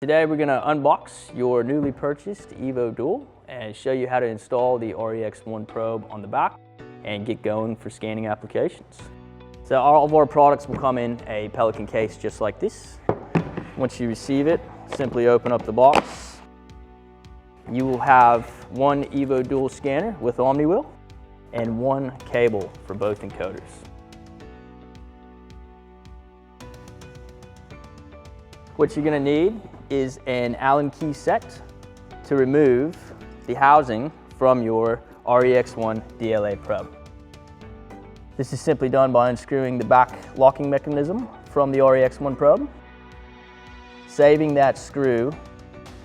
Today we're going to unbox your newly purchased evoDUAL and show you how to install the REX1 probe on the back and get going for scanning applications. So all of our products will come in a Pelican case just like this. Once you receive it, simply open up the box. You will have one evoDUAL scanner with OmniWheel and one cable for both encoders. What you're going to need is an Allen key set to remove the housing from your REX1 DLA probe. This is simply done by unscrewing the back locking mechanism from the REX1 probe, saving that screw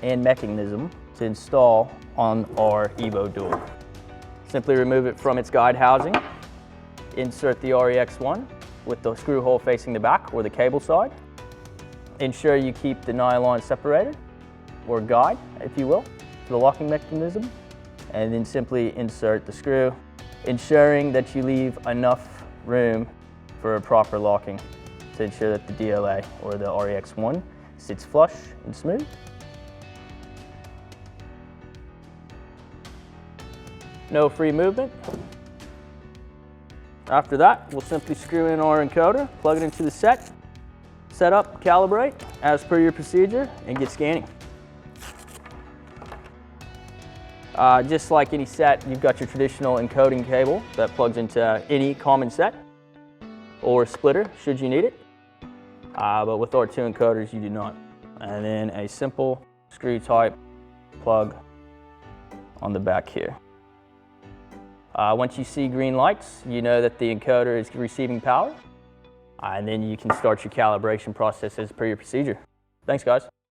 and mechanism to install on our evoDUAL. Simply remove it from its guide housing, insert the REX1 with the screw hole facing the back or the cable side. Ensure you keep the nylon separated, or guide, if you will, to the locking mechanism, and then simply insert the screw, ensuring that you leave enough room for a proper locking to ensure that the DLA, or the REX1, sits flush and smooth. No free movement. After that, we'll simply screw in our encoder, plug it into the set up, calibrate as per your procedure, and get scanning. Just like any set, you've got your traditional encoding cable that plugs into any common set or splitter should you need it. But with our two encoders, you do not. And then a simple screw type plug on the back here. Once you see green lights, you know that the encoder is receiving power. And then you can start your calibration process as per your procedure. Thanks, guys.